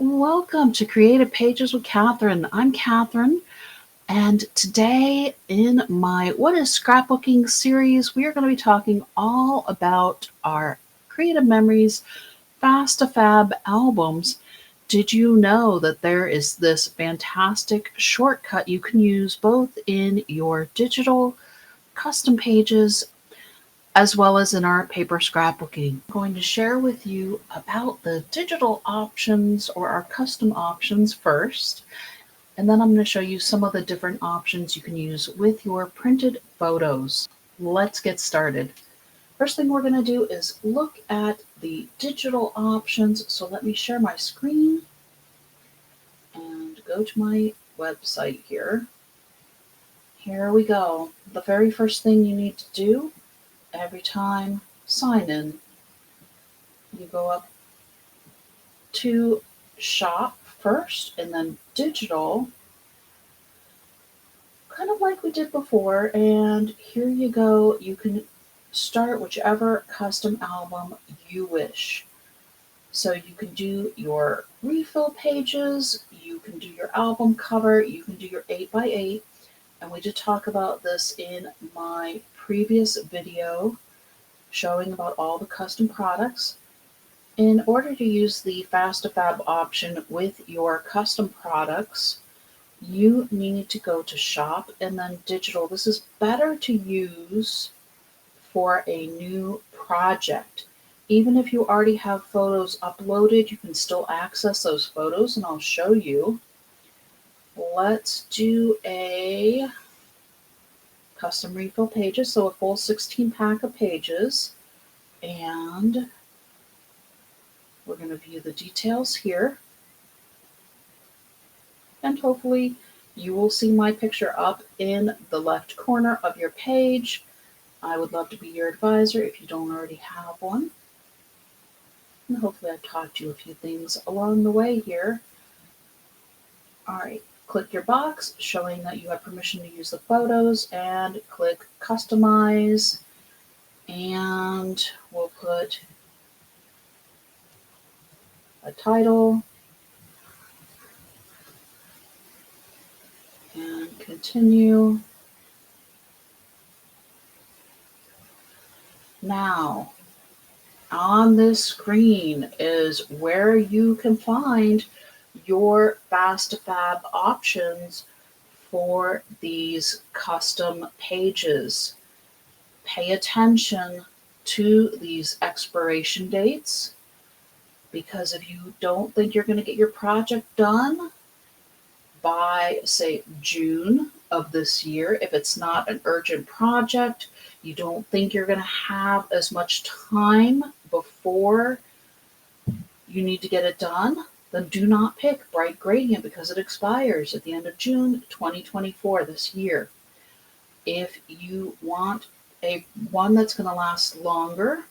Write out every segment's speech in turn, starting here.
Welcome to Creative Pages with Catherine. I'm Catherine, and today in my What is Scrapbooking series, we are going to be talking all about our creative memories, Fast2Fab albums. Did you know that there is this fantastic shortcut you can use both in your digital custom pages as well as in our paper scrapbooking? I'm going to share with you about the digital options or our custom options first, and then I'm going to show you some of the different options you can use with your printed photos. Let's get started. First thing we're going to do is look at the digital options. So let me share my screen and go to my website here. Here we go. The very first thing you need to do every time, sign in. You go up to shop first and then digital, kind of like we did before. And here you go. You can start whichever custom album you wish. So you can do your refill pages, you can do your album cover, you can do your 8x8. And we did talk about this in my previous video showing about all the custom products. In order to use the Fast2Fab option with your custom products, you need to go to shop and then digital. This is better to use for a new project. Even if you already have photos uploaded, you can still access those photos, and I'll show you. Let's do a custom refill pages, so a full 16 pack of pages, and we're going to view the details here, and hopefully you will see my picture up in the left corner of your page. I would love to be your advisor if you don't already have one. And hopefully I've taught you a few things along the way here. All right, click your box showing that you have permission to use the photos and click customize. And we'll put a title and continue. Now, on this screen is where you can find your Fast2Fab options for these custom pages. Pay attention to these expiration dates, because if you don't think you're going to get your project done by, say, June of this year, if it's not an urgent project, you don't think you're going to have as much time before you need to get it done, then do not pick Bright Gradient because it expires at the end of June 2024 this year. If you want a one that's going to last longer,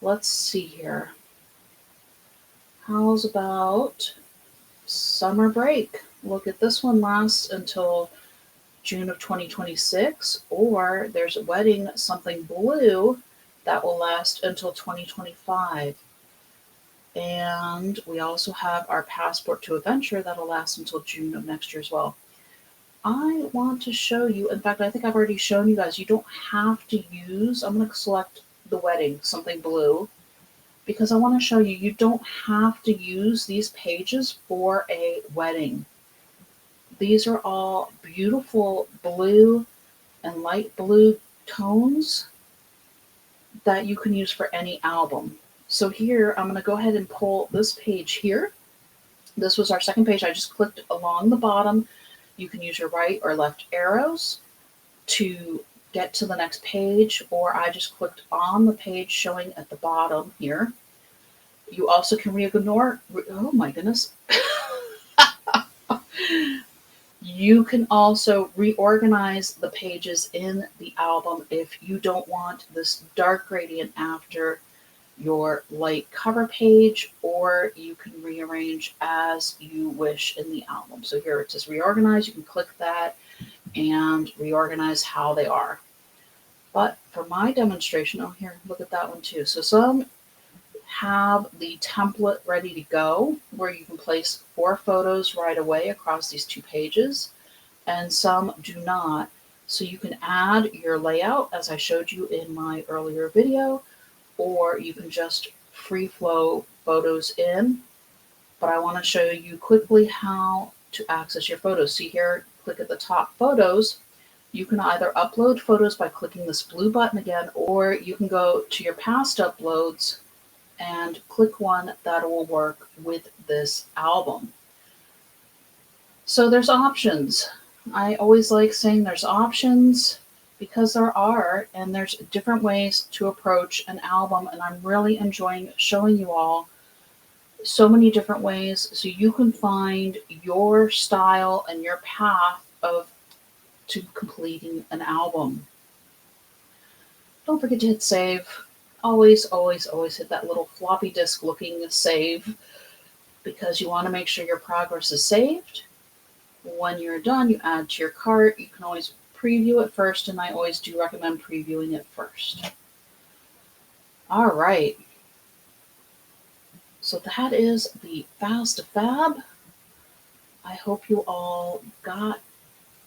let's see here. How's about summer break? Look at this one, lasts until June of 2026, or there's a wedding, something blue, that will last until 2025. And we also have our passport to adventure that'll last until June of next year as well. I want to show you, in fact, I think I've already shown you guys, you don't have to use, I'm going to select the wedding, something blue, because I want to show you, you don't have to use these pages for a wedding. These are all beautiful blue and light blue tones that you can use for any album. So here, I'm going to go ahead and pull this page here. This was our second page. I just clicked along the bottom. You can use your right or left arrows to get to the next page, or I just clicked on the page showing at the bottom here. You also can reignore, oh my goodness. You can also reorganize the pages in the album if you don't want this dark gradient after your light cover page, or you can rearrange as you wish in the album. So here it says reorganize. You can click that and reorganize how they are. But for my demonstration, oh, here, look at that one too. So some have the template ready to go where you can place 4 photos right away across these 2 pages, and some do not. So you can add your layout as I showed you in my earlier video, or you can just free flow photos in. But I want to show you quickly how to access your photos. See here, click at the top photos. You can either upload photos by clicking this blue button again, or you can go to your past uploads and click one that will work with this album. So there's options. I always like saying there's options because there are, and there's different ways to approach an album, and I'm really enjoying showing you all so many different ways so you can find your style and your path of to completing an album. Don't forget to hit save. Always, always, always hit that little floppy disk looking save, because you want to make sure your progress is saved. When you're done, you add to your cart. You can always preview it first, and I always do recommend previewing it first. All right. So that is the Fast2Fab. I hope you all got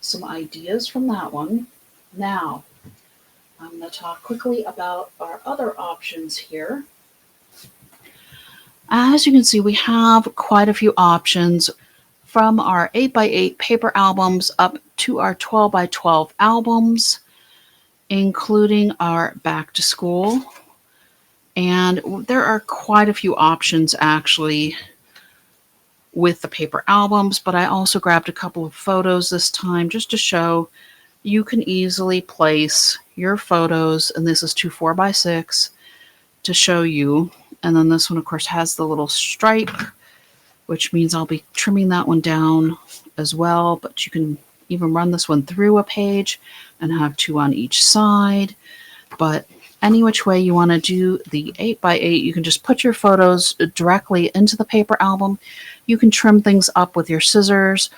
some ideas from that one. Now, I'm going to talk quickly about our other options here. As you can see, we have quite a few options from our 8x8 paper albums up to our 12x12 albums, including our back to school. And there are quite a few options actually with the paper albums, but I also grabbed a couple of photos this time just to show you can easily place your photos, and this is 2 4x6 to show you. And then this one, of course, has the little stripe, which means I'll be trimming that one down as well, but you can even run this one through a page and have 2 on each side. But any which way you want to do the 8x8, you can just put your photos directly into the paper album. You can trim things up with your scissors,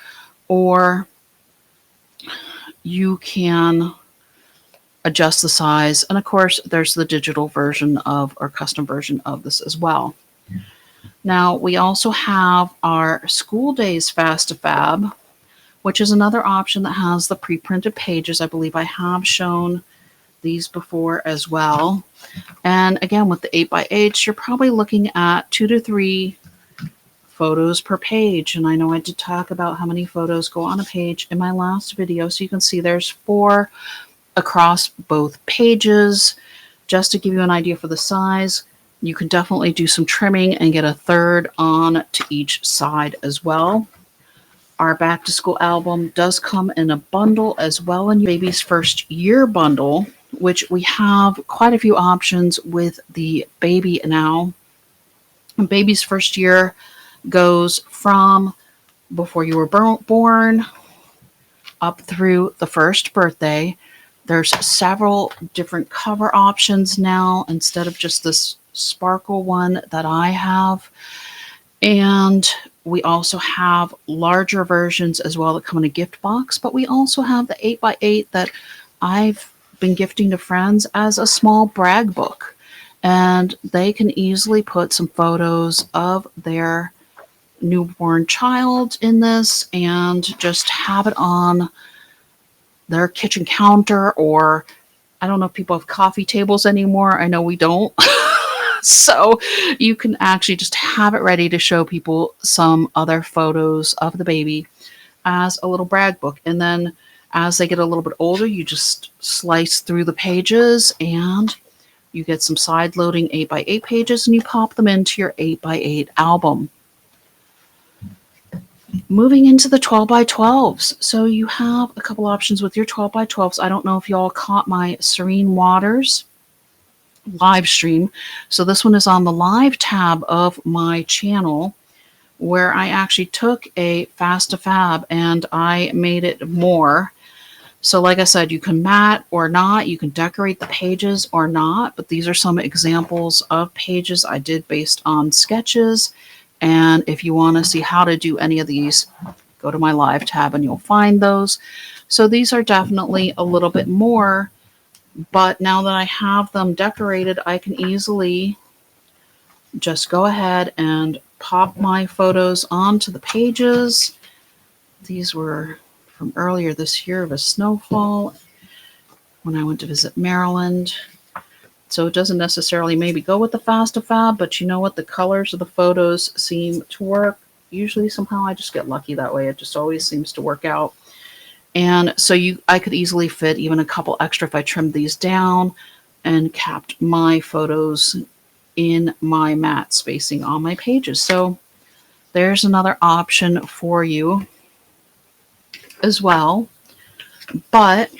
or you can adjust the size. And of course, there's the digital version of, or custom version of this as well. Now, we also have our School Days Fast2Fab, which is another option that has the pre-printed pages. I believe I have shown these before as well. And again, with the 8x8s, you're probably looking at 2 to 3 photos per page. And I know I did talk about how many photos go on a page in my last video. So you can see there's 4 across both pages. Just to give you an idea for the size, you can definitely do some trimming and get a 3rd on to each side as well. Our back to school album does come in a bundle as well, in baby's first year bundle, which we have quite a few options with the baby now. And baby's first year goes from before you were born up through the first birthday. There's several different cover options now instead of just this sparkle one that I have. And we also have larger versions as well that come in a gift box, but we also have the 8x8 that I've been gifting to friends as a small brag book. And they can easily put some photos of their newborn child in this and just have it on their kitchen counter, or I don't know if people have coffee tables anymore. I know we don't. So you can actually just have it ready to show people some other photos of the baby as a little brag book. And then as they get a little bit older, you just slice through the pages and you get some side loading 8x8 pages and you pop them into your 8x8 album. Moving into the 12x12s. So you have a couple options with your 12x12s. I don't know if you all caught my Serene Waters live stream. So this one is on the live tab of my channel, where I actually took a Fast2Fab and I made it more. So like I said, you can mat or not, you can decorate the pages or not, but these are some examples of pages I did based on sketches. And if you want to see how to do any of these, go to my live tab and you'll find those. So these are definitely a little bit more, but now that I have them decorated, I can easily just go ahead and pop my photos onto the pages. These were from earlier this year of a snowfall when I went to visit Maryland. So it doesn't necessarily maybe go with the Fast2Fab, but you know what? The colors of the photos seem to work. Usually somehow I just get lucky that way. It just always seems to work out. And so I could easily fit even a couple extra if I trimmed these down and capped my photos in my mat spacing on my pages. So there's another option for you as well. But,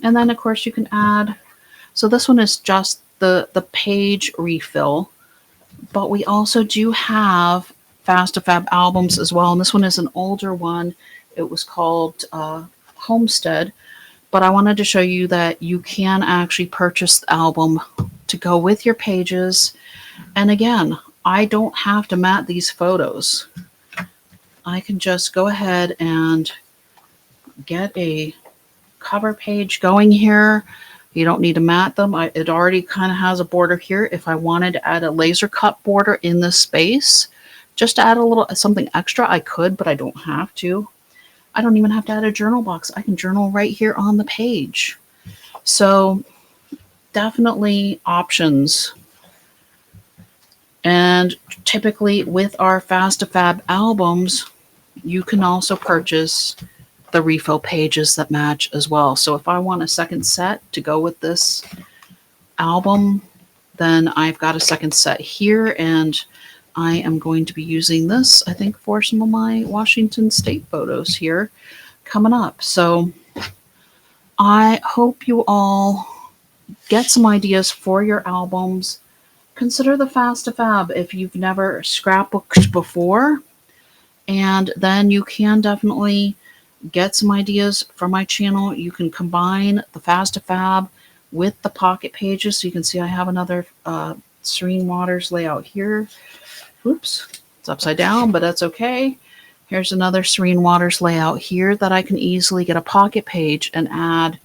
and then of course you can add, so this one is just the page refill, but we also do have Fast2Fab albums as well. And this one is an older one. It was called Homestead, but I wanted to show you that you can actually purchase the album to go with your pages. And again, I don't have to mat these photos. I can just go ahead and get a cover page going here. You don't need to mat them. It already kind of has a border here. If I wanted to add a laser cut border in this space, just to add a little something extra, I could, but I don't have to. I don't even have to add a journal box. I can journal right here on the page. So definitely options. And typically with our Fast2Fab albums, you can also purchase the refill pages that match as well. So if I want a second set to go with this album, then I've got a second set here, and I am going to be using this, I think, for some of my Washington State photos here coming up. So I hope you all get some ideas for your albums. Consider the Fast2Fab if you've never scrapbooked before, and then you can definitely get some ideas from my channel. You can combine the Fast2Fab with the pocket pages. So you can see I have another Serene Waters layout here. Oops, it's upside down, but that's okay. Here's another Serene Waters layout here that I can easily get a pocket page and add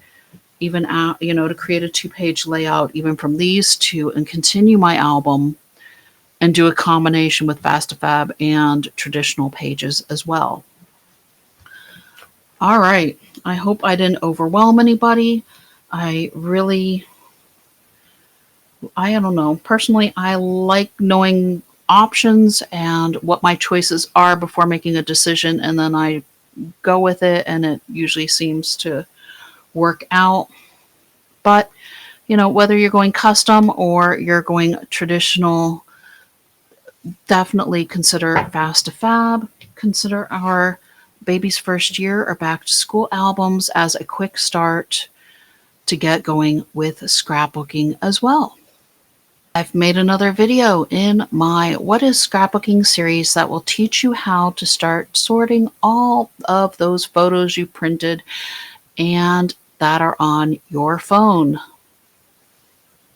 even out, to create a 2-page layout even from these two and continue my album and do a combination with Fast2Fab and traditional pages as well. All right. I hope I didn't overwhelm anybody. I don't know. Personally, I like knowing options and what my choices are before making a decision, and then I go with it, and it usually seems to work out. But, whether you're going custom or you're going traditional, definitely consider Fast2Fab. Consider our Baby's First Year or Back to School albums as a quick start to get going with scrapbooking as well. I've made another video in my What is Scrapbooking series that will teach you how to start sorting all of those photos you printed and that are on your phone.